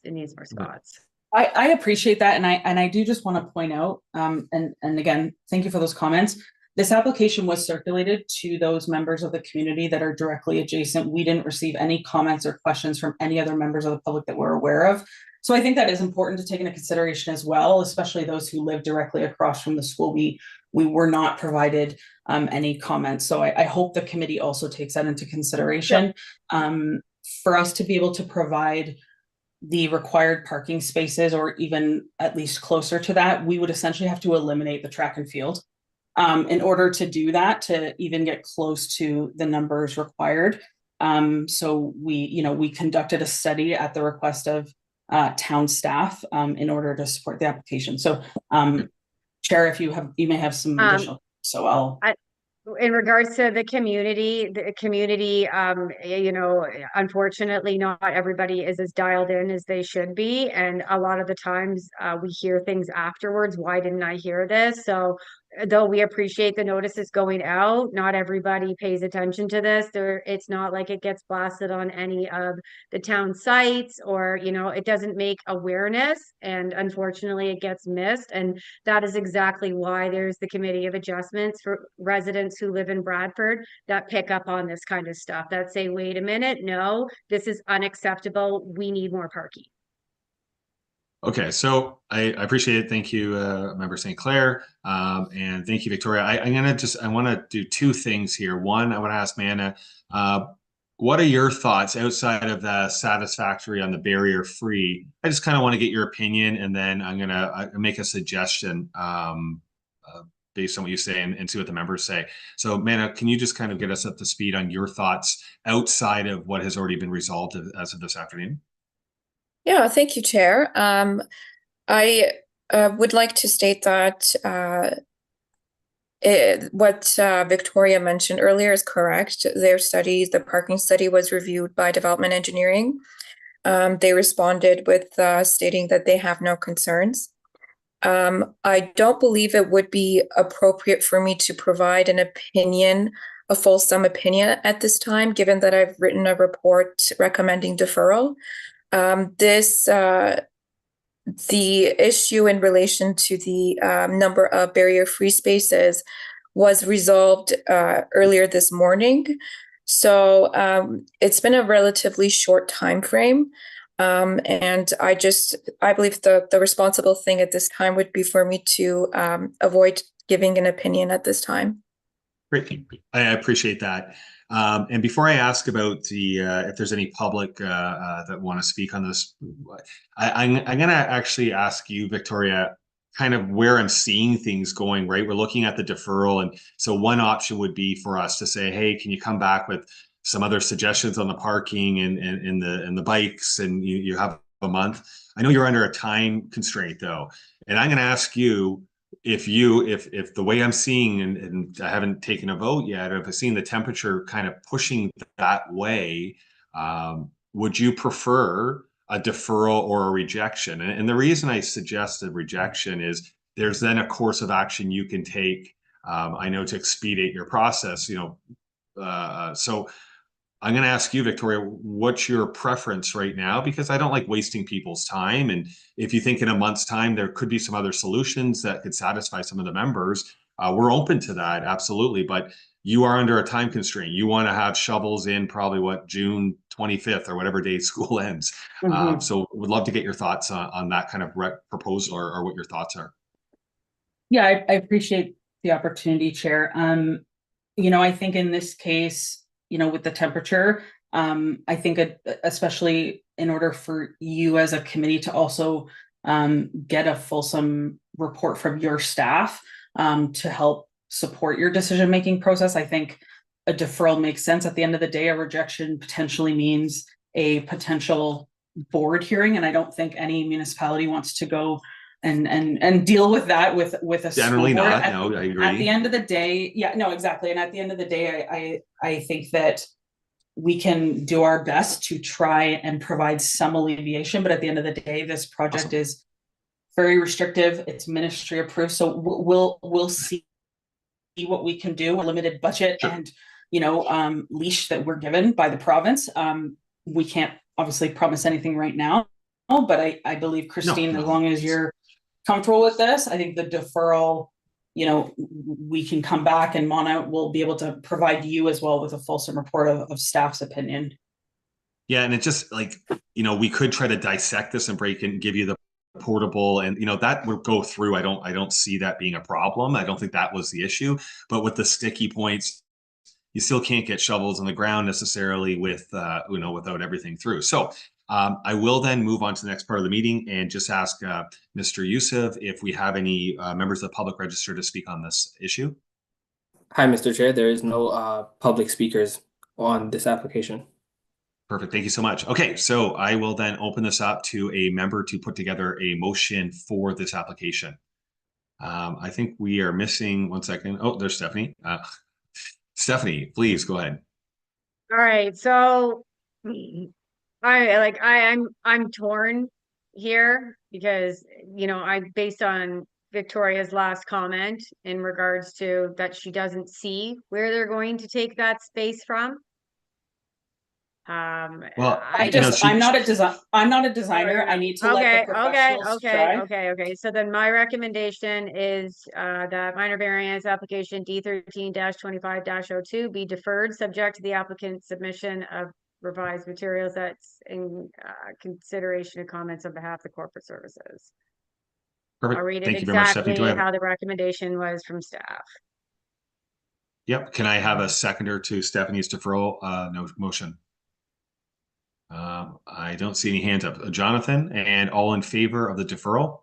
needs more spots. I appreciate that, and I do just want to point out, and again, thank you for those comments. This application was circulated to those members of the community that are directly adjacent. We didn't receive any comments or questions from any other members of the public that we're aware of. So I think that is important to take into consideration as well, especially those who live directly across from the school. We were not provided any comments. So I hope the committee also takes that into consideration. For us to be able to provide the required parking spaces, or even at least closer to that, we would essentially have to eliminate the track and field. In order to do that, to even get close to the numbers required. So we conducted a study at the request of town staff in order to support the application. So Chair, if you may have some additional, so in regards to the community, you know, unfortunately, not everybody is as dialed in as they should be. And a lot of the times we hear things afterwards. Why didn't I hear this? So though we appreciate the notices going out, not everybody pays attention to this. It's not like it gets blasted on any of the town sites, or, you know, it doesn't make awareness, and unfortunately it gets missed. And that is exactly why there's the Committee of Adjustments for residents who live in Bradford that pick up on this kind of stuff, that say, wait a minute, no, this is unacceptable. We need more parking. Okay, so I appreciate it. Thank you, Member St. Clair, and thank you, Victoria. I want to do 2 things here. One, I want to ask Manna, what are your thoughts outside of the satisfactory on the barrier free? I just kind of want to get your opinion, and then I'm going to make a suggestion based on what you say, and see what the members say. So Manna, can you just kind of get us up to speed on your thoughts outside of what has already been resolved as of this afternoon? Yeah, thank you, Chair. I would like to state that what Victoria mentioned earlier is correct. Their study, the parking study, was reviewed by Development Engineering. They responded with stating that they have no concerns. I don't believe it would be appropriate for me to provide an opinion, a fulsome opinion at this time, given that I've written a report recommending deferral. The issue in relation to the number of barrier-free spaces was resolved earlier this morning. So it's been a relatively short time frame. And I believe the responsible thing at this time would be for me to avoid giving an opinion at this time. Great, I appreciate that. And before I ask about if there's any public that want to speak on this, I'm going to actually ask you, Victoria, kind of where I'm seeing things going, right? We're looking at the deferral. And so one option would be for us to say, hey, can you come back with some other suggestions on the parking and the bikes, and you have a month. I know you're under a time constraint though. And I'm going to ask you, if the way I'm seeing, and I haven't taken a vote yet, or if I've seen the temperature kind of pushing that way, would you prefer a deferral or a rejection? And the reason I suggest a rejection is there's then a course of action you can take, I know, to expedite your process, so I'm going to ask you, Victoria, what's your preference right now? Because I don't like wasting people's time. And if you think in a month's time, there could be some other solutions that could satisfy some of the members, we're open to that. Absolutely. But you are under a time constraint. You want to have shovels in probably June 25th or whatever day school ends. Mm-hmm. So would love to get your thoughts on that kind of proposal, or what your thoughts are. Yeah, I appreciate the opportunity, Chair. I think in this case, with the temperature, I think especially in order for you as a committee to also get a fulsome report from your staff to help support your decision-making process, I think a deferral makes sense. At the end of the day, a rejection potentially means a potential board hearing, and I don't think any municipality wants to go and deal with that with a Generally school board. not. No, I agree. At the end of the day, yeah, no, exactly. And at the end of the day, I think that we can do our best to try and provide some alleviation, but at the end of the day, this project Awesome. is very restrictive. It's ministry approved, so we'll see what we can do. A limited budget Sure. and leash that we're given by the province. We can't obviously promise anything right now, but I believe, Christine, as long as you're comfortable with this, I think the deferral, we can come back and Mona will be able to provide you as well with a fulsome report of staff's opinion. Yeah, and it's just like, we could try to dissect this and break it and give you the portable, and that would go through. I don't see that being a problem. I don't think that was the issue. But with the sticky points, you still can't get shovels in the ground necessarily with without everything through. So I will then move on to the next part of the meeting and just ask Mr. Youssef if we have any members of the public register to speak on this issue. Hi, Mr. Chair. There is no public speakers on this application. Perfect. Thank you so much. Okay, so I will then open this up to a member to put together a motion for this application. I think we are missing one second. Oh, there's Stephanie. Stephanie, please go ahead. All right, so I'm torn here because I based on Victoria's last comment in regards to that she doesn't see where they're going to take that space from. Well, I'm not a designer. I need to let the professionals try. Okay. So then my recommendation is that minor variance application D13-25-02 be deferred, subject to the applicant's submission of revised materials that's in consideration of comments on behalf of the corporate services. Perfect. I'll read it Thank you very much, exactly Stephanie. how the recommendation was from staff. Yep. Can I have a seconder to Stephanie's deferral motion? I don't see any hands up. Jonathan, and all in favor of the deferral?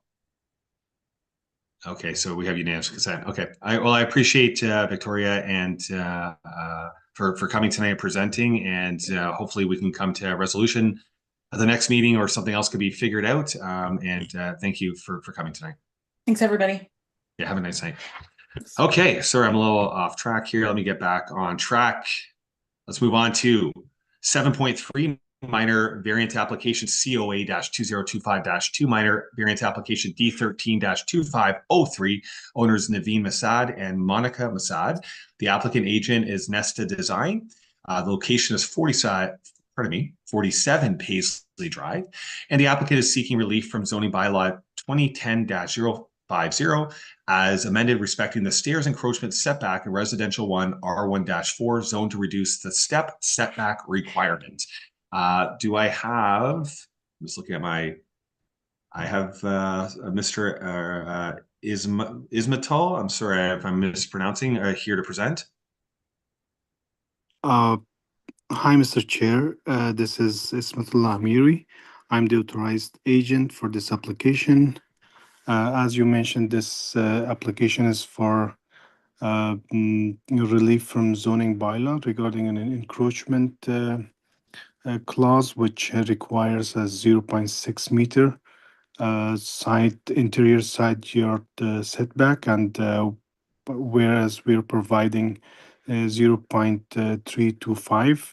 Okay, so we have unanimous consent. Okay, I appreciate Victoria and for coming tonight and presenting, and hopefully we can come to a resolution at the next meeting or something else could be figured out. And thank you for coming tonight. Thanks, everybody. Yeah, have a nice night. Okay, sorry, I'm a little off track here. Let me get back on track. Let's move on to 7.3. Minor variant application COA-2025-2, minor variant application D13-2503, owners Naveen Masad and Monica Masad. The applicant agent is Nesta Design. The location is 47 Paisley Drive, and the applicant is seeking relief from zoning bylaw 2010-050 as amended, respecting the stairs encroachment setback in residential 1 R1-4 zone to reduce the step setback requirement. Do I have, I'm just looking at I have Mr. Ismatal, I'm sorry if I'm mispronouncing, here to present. Hi, Mr. Chair. This is Ismatal Amiri. I'm the authorized agent for this application. As you mentioned, this application is for relief from zoning bylaw regarding an encroachment clause which requires a 0.6 meter interior side yard setback, and whereas we're providing 0.325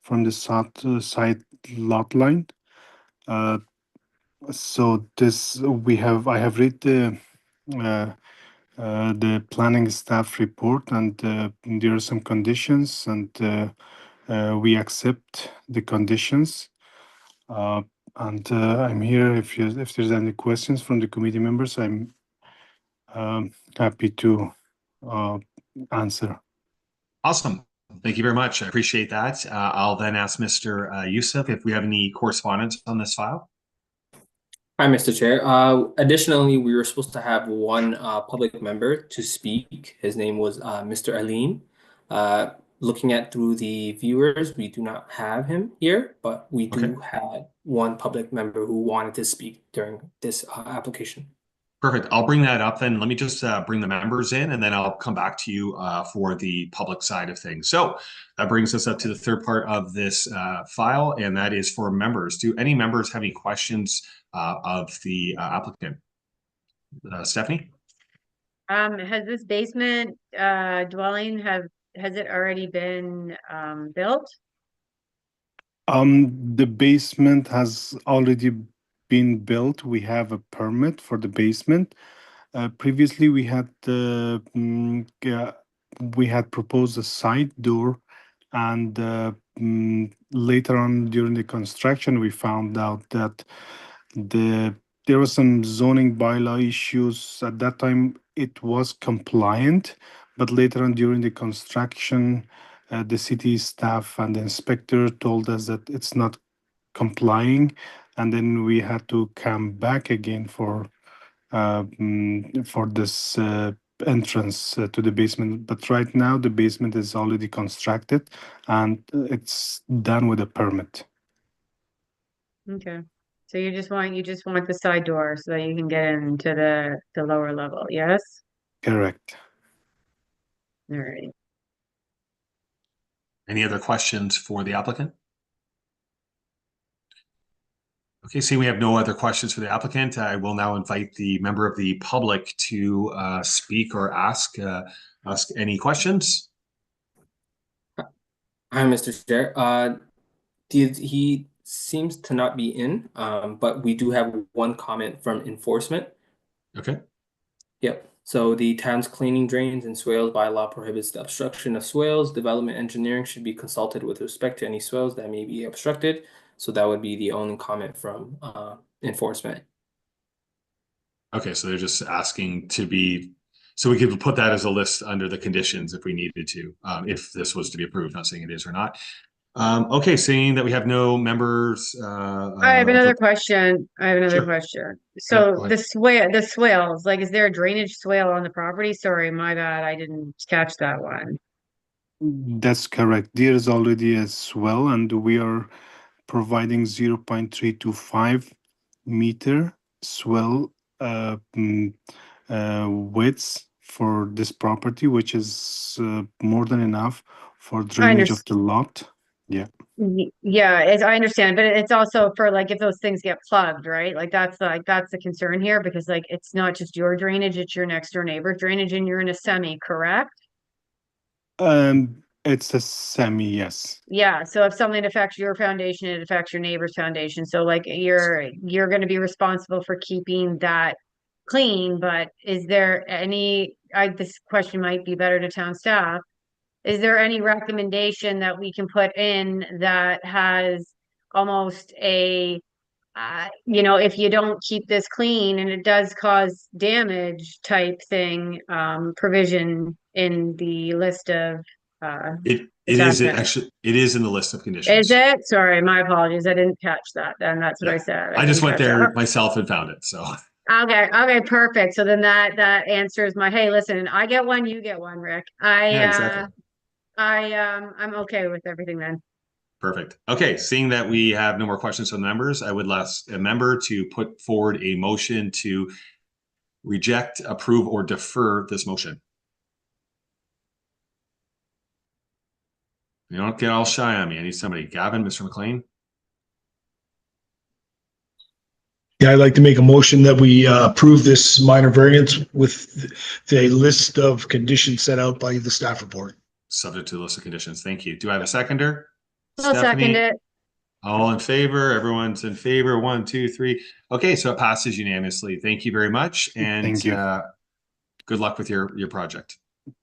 from the side lot line. So this I have read the planning staff report, and there are some conditions, and we accept the conditions, and I'm here if there's any questions from the committee members. I'm happy to answer. Awesome. Thank you very much. I appreciate that. I'll then ask Mr. Youssef if we have any correspondence on this file. Hi, Mr. Chair. Additionally, we were supposed to have one public member to speak. His name was Mr. Aline. Looking at through the viewers, we do not have him here, but we do have one public member who wanted to speak during this application. Perfect. I'll bring that up then. Let me just bring the members in, and then I'll come back to you for the public side of things. So that brings us up to the third part of this file, and that is for members. Do any members have any questions of the applicant? Stephanie? Has this basement dwelling has it already been built? The basement has already been built. We have a permit for the basement. Previously, we had proposed a side door, and later on during the construction, we found out that there were some zoning bylaw issues. At that time, it was compliant, but later on during the construction, the city staff and the inspector told us that it's not complying, and then we had to come back again for this entrance to the basement. But right now, the basement is already constructed, and it's done with a permit. Okay. So you just want the side door so that you can get into the lower level, yes? Correct. All right. Any other questions for the applicant? Okay, seeing we have no other questions for the applicant, I will now invite the member of the public to speak or ask any questions. Hi, Mr. Chair. He seems to not be in, but we do have one comment from enforcement. Okay. Yep. So the town's cleaning drains and swales bylaw prohibits the obstruction of swales. Development engineering should be consulted with respect to any swales that may be obstructed. So that would be the only comment from enforcement. Okay, so they're just asking to be, so we could put that as a list under the conditions if we needed to, if this was to be approved, not saying it is or not. Okay, seeing that we have no members. I have another question. Sure. question. Yeah, So go ahead. the swales, like, is there a drainage swale on the property? Sorry, my bad. I didn't catch that one. That's correct. There is already a swell, and we are providing 0.325 meter swell width for this property, which is more than enough for drainage of the lot. Yeah. Yeah, I understand, but it's also for, like, if those things get plugged, right? Like that's the concern here, because, like, it's not just your drainage, it's your next door neighbor's drainage, and you're in a semi, correct? It's a semi, yes. Yeah, so if something affects your foundation, it affects your neighbor's foundation. So, like, you're going to be responsible for keeping that clean, but is there any, this question might be better to town staff. Is there any recommendation that we can put in that has almost a, if you don't keep this clean and it does cause damage type thing, provision in the list of, It is actually, it is in the list of conditions. is it? Sorry, my apologies. I didn't catch that. And that's what I said. I just went didn't catch there that. myself and found it, so. Okay, perfect. So then that answers my, hey, listen, I get one, you get one, Rick. Yeah, exactly. I'm okay with everything then. Perfect. Okay, seeing that we have no more questions from the members, I would ask a member to put forward a motion to reject, approve, or defer this motion. You don't get all shy on me. I need somebody. Gavin, Mr. McLean? Yeah, I'd like to make a motion that we approve this minor variance with the list of conditions set out by the staff report. Subject to the list of conditions. Thank you. Do I have a seconder? I'll second it. All in favor? Everyone's in favor. 1, 2, 3. Okay, so it passes unanimously. Thank you very much. And Thank you. Good luck with your project.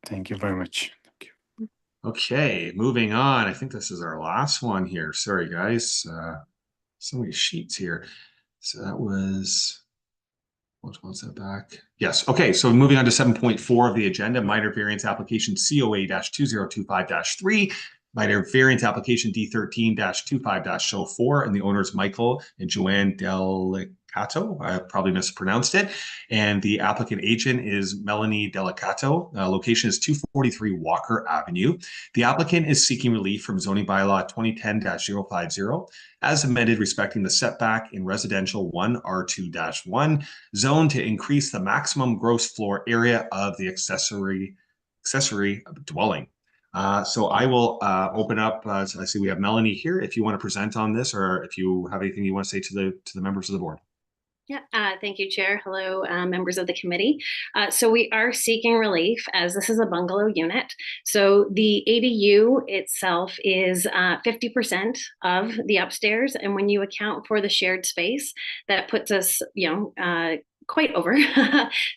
Thank you very much. Thank you. Okay, moving on. I think this is our last one here. Sorry, guys. So many sheets here. So that was, what was that back? Yes. Okay. So moving on to 7.4 of the agenda, minor variance application COA-2025-3, minor variance application D13-25-04, and the owners Michael and Joanne Delicato. I probably mispronounced it. And the applicant agent is Melanie Delicato. Location is 243 Walker Avenue. The applicant is seeking relief from zoning bylaw 2010-050 as amended respecting the setback in residential 1R2-1 zone to increase the maximum gross floor area of the accessory dwelling. So I will open up. So I see we have Melanie here. If you want to present on this, or if you have anything you want to say to the members of the board. Yeah, thank you, Chair. Hello, members of the committee. So we are seeking relief as this is a bungalow unit. So the ADU itself is 50% of the upstairs. And when you account for the shared space, that puts us, quite over.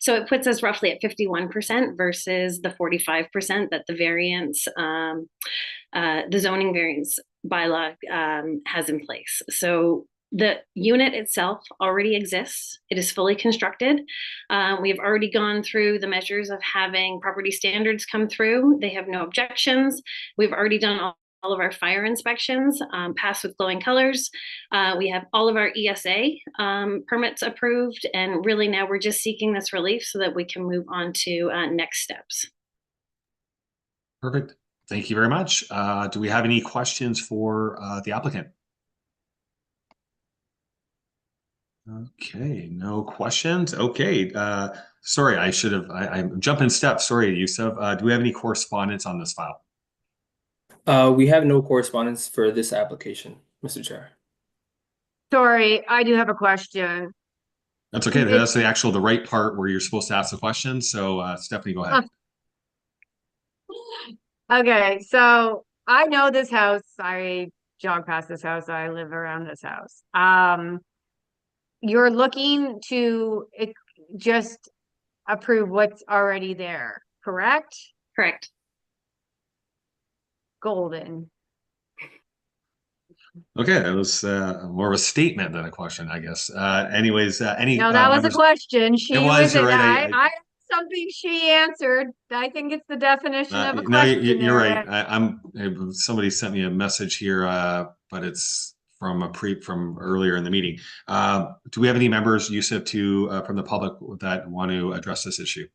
So it puts us roughly at 51% versus the 45% that the variance, the zoning variance bylaw has in place. So the unit itself already exists. It is fully constructed. We've already gone through the measures of having property standards come through. They have no objections. We've already done all of our fire inspections, passed with glowing colors. We have all of our ESA permits approved, and really now we're just seeking this relief so that we can move on to next steps. Perfect. Thank you very much. Do we have any questions for the applicant? Okay, no questions. Okay, sorry, I'm jumping steps. Sorry, Yusuf. Do we have any correspondence on this file? We have no correspondence for this application, Mr. Chair. Sorry, I do have a question. That's okay. That's the right part where you're supposed to ask the question. So Stephanie, go ahead. Okay, so I know this house. I jog past this house. I live around this house. You're looking to just approve what's already there, correct? Correct. Golden. Okay, that was more of a statement than a question, I guess. Anyways, No, that was a question. She was you're in. right. I something she answered. I think it's the definition of a No, question. you're right. Somebody sent me a message here, but it's from earlier in the meeting. Do we have any members, Yusuf, from the public that want to address this issue?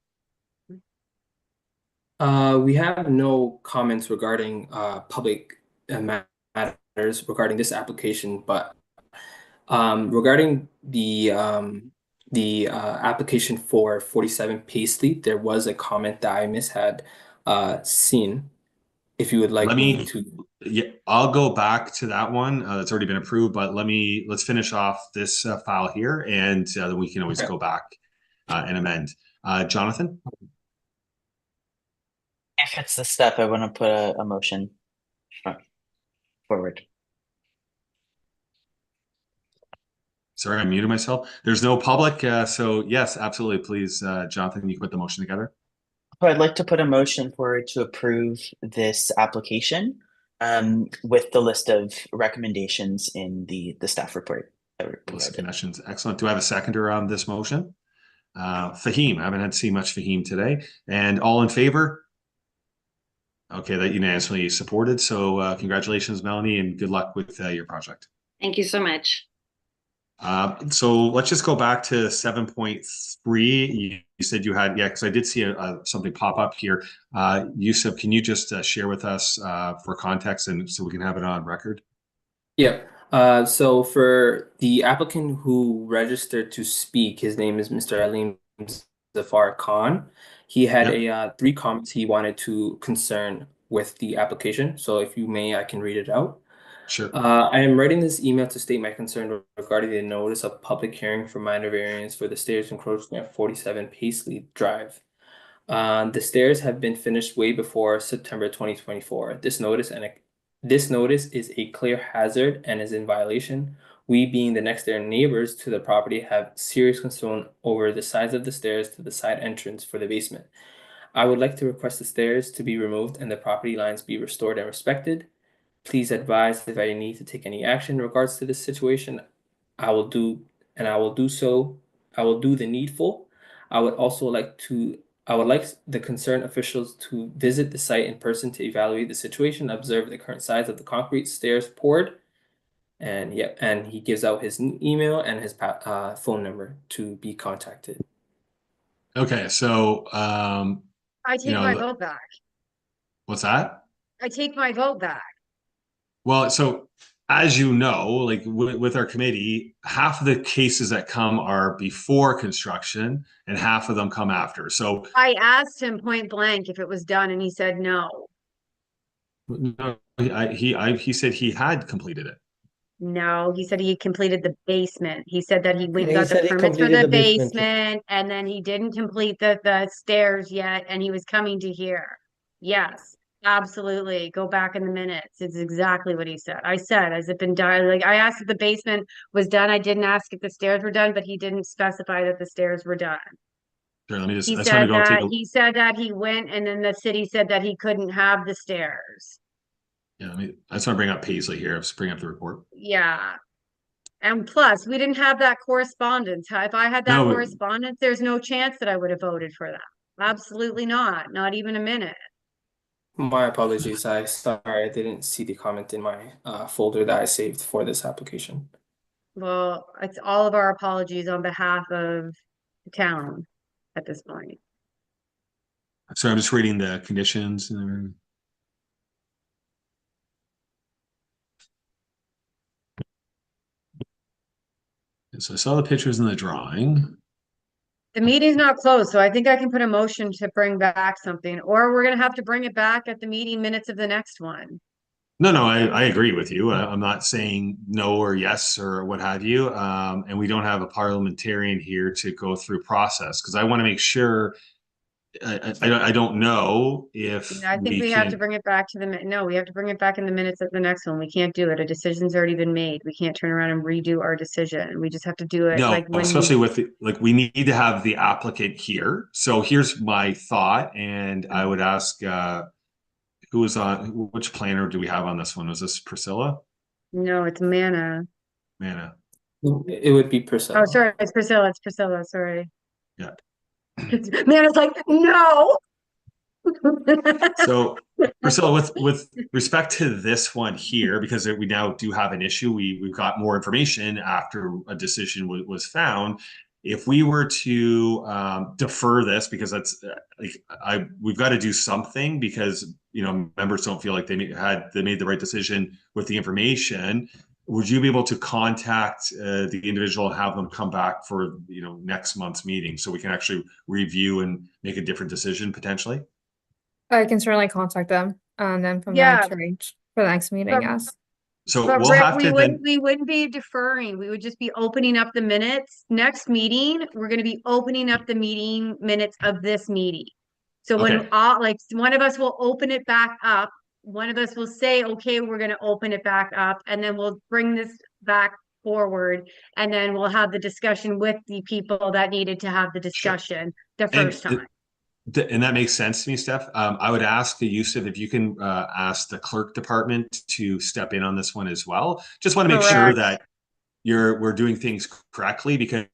We have no comments regarding public matters regarding this application, but regarding the application for 47 Paisley, there was a comment that I had seen. If you would like me to. Yeah, I'll go back to that one. That's already been approved, but let's finish off this file here, and then we can always go back and amend. Jonathan? If it's the step, I want to put a motion forward. Sorry, I muted myself. There's no public, so yes, absolutely. Please, Jonathan, you can put the motion together. So I'd like to put a motion forward to approve this application with the list of recommendations in the staff report. Excellent. Do I have a seconder on this motion? Fahim, I haven't had to see much Fahim today. And all in favor? Okay, that unanimously supported. So congratulations, Melanie, and good luck with your project. Thank you so much. So let's just go back to 7.3. You said you had, because I did see something pop up here. Yusuf, can you just share with us for context and so we can have it on record? Yeah. So for the applicant who registered to speak, his name is Mr. Alim Zafar Khan. He had 3 comments he wanted to concern with the application. So if you may, I can read it out. Sure. I am writing this email to state my concern regarding the notice of public hearing for minor variance for the stairs encroaching at 47 Paisley Drive. The stairs have been finished way before September 2024. This notice is a clear hazard and is in violation. We, being the next door neighbors to the property, have serious concern over the size of the stairs to the side entrance for the basement. I would like to request the stairs to be removed and the property lines be restored and respected. Please advise if I need to take any action in regards to this situation. I will do so. I will do the needful. I would like the concerned officials to visit the site in person to evaluate the situation, observe the current size of the concrete stairs poured, and he gives out his email and his phone number to be contacted. Okay, so I take my vote back. What's that? I take my vote back. Well, so as you know, like with our committee, half of the cases that come are before construction and half of them come after. So I asked him point blank if it was done and he said no. No, he said he had completed it. No, he said he completed the basement. He said that he went and He got the said he permits for completed the the basement. basement, and then he didn't complete the stairs yet, and he was coming to here. Yes, absolutely. Go back in the minutes. It's exactly what he said. I said, has it been done? Like, I asked if the basement was done. I didn't ask if the stairs were done, but he didn't specify that the stairs were done. Sure, let me just, He I just want to said go take that a, he said that he went, and then the city said that he couldn't have the stairs. yeah, I just want to bring up Paisley here. Let's bring up the report. Yeah. And plus, we didn't have that correspondence. If I had that No, correspondence, there's no chance that I would have voted for that. Absolutely not. Not even a minute. My apologies. Sorry, I didn't see the comment in my folder that I saved for this application. Well, it's all of our apologies on behalf of the town at this point. so I'm just reading the conditions. So I saw the pictures in the drawing. The meeting's not closed, so I think I can put a motion to bring back something, or we're gonna have to bring it back at the meeting minutes of the next one. No, I agree with you. I'm not saying no or yes or what have you. And we don't have a parliamentarian here to go through process because I want to make sure. I don't know if I think we have to bring it back to no, we have to bring it back in the minutes of the next one. We can't do it. A decision's already been made. We can't turn around and redo our decision. We just have to do it no, like when especially with like we need to have the applicant here. So here's my thought, and I would ask who was on which planner do we have on this one? Was this Priscilla? No, it's Manna. Manna. It would be Priscilla. Oh, sorry, it's Priscilla. It's Priscilla. Sorry. Yeah. Manna's like, no. So Priscilla, with respect to this one here, because we now do have an issue, we've got more information after a decision was found. If we were to defer this, because that's we've got to do something because members don't feel like they made the right decision with the information. Would you be able to contact the individual and have them come back for next month's meeting so we can actually review and make a different decision potentially? I can certainly contact them and then from there to arrange for the next meeting. Yes. So but we'll Rick, have to we wouldn't be deferring. We would just be opening up the minutes. Next meeting, we're going to be opening up the meeting minutes of this meeting. So when one of us will open it back up, one of us will say, okay, we're going to open it back up, and then we'll bring this back forward, and then we'll have the discussion with the people that needed to have the discussion the first time. And that makes sense to me, Steph. I would ask Yusuf if you can ask the clerk department to step in on this one as well. Just want to make sure that we're doing things correctly, because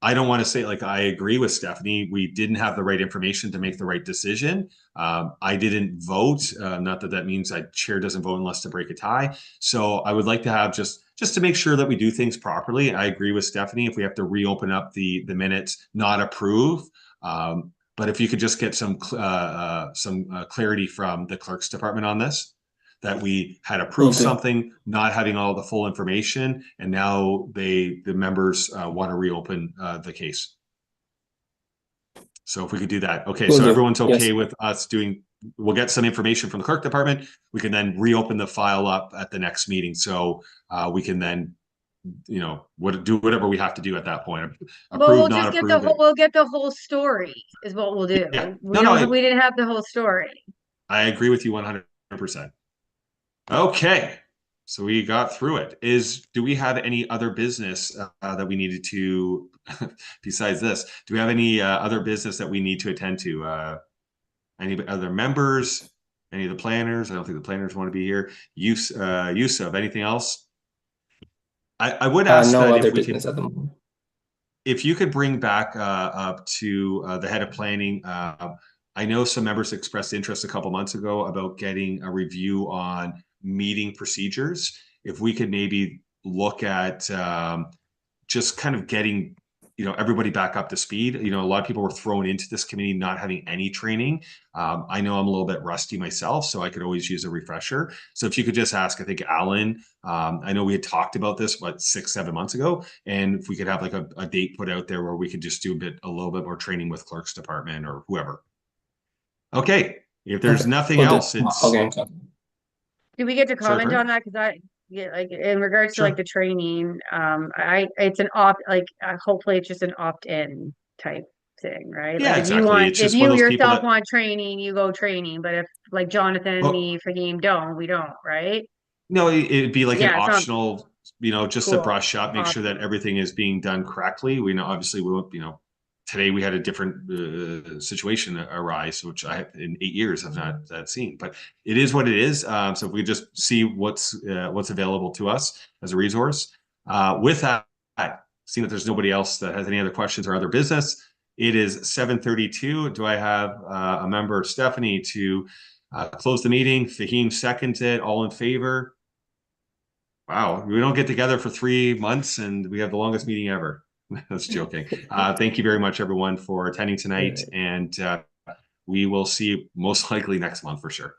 I don't want to say I agree with Stephanie. We didn't have the right information to make the right decision. I didn't vote. Not that means that chair doesn't vote unless to break a tie. So I would like to have just to make sure that we do things properly. I agree with Stephanie. If we have to reopen up the minutes, not approve. But if you could just get some clarity from the clerk's department on this, that we had approved something, not having all the full information, and now the members want to reopen the case. So if we could do that. Okay, so everyone's okay with us we'll get some information from the clerk department. We can then reopen the file up at the next meeting. So we can then do whatever we have to do at that point. We'll just get we'll get the whole story is what we'll do. Yeah. We didn't have the whole story. I agree with you 100%. Okay, so we got through it. Do we have any other business that we needed to besides this? Do we have any other business that we need to attend to? Any other members? Any of the planners? I don't think the planners want to be here. Use of anything else? I would ask no that other if we business could, at the moment. if you could bring back up to the head of planning. I know some members expressed interest a couple months ago about getting a review on meeting procedures. If we could maybe look at just kind of getting everybody back up to speed. A lot of people were thrown into this committee not having any training. I know I'm a little bit rusty myself, so I could always use a refresher. So if you could just ask, I think Alan, I know we had talked about this, 6-7 months ago, and if we could have a date put out there where we could just do a little bit more training with clerk's department or whoever. Okay, if there's nothing else, it's... Do we get to comment on that? Because yeah, like in regards to Sure. like the training, it's an hopefully it's just an opt-in type thing, right? Yeah, Like exactly. It's if just one you of those people yourself that, want training, you go training, but if like Jonathan, well, me, Fahim don't, we don't, right? no, it'd be like an Yeah, it's not optional, just to cool. brush up, make sure that everything is being done correctly. We know, obviously, we won't, today we had a different situation arise, which I in 8 years have not seen. But it is what it is. So if we just see what's available to us as a resource. With that, seeing that there's nobody else that has any other questions or other business, it is 7:32. Do I have a member, Stephanie, to close the meeting? Fahim seconds it. All in favor? Wow, we don't get together for 3 months and we have the longest meeting ever. That's joking. Thank you very much, everyone, for attending tonight. And we will see you most likely next month for sure.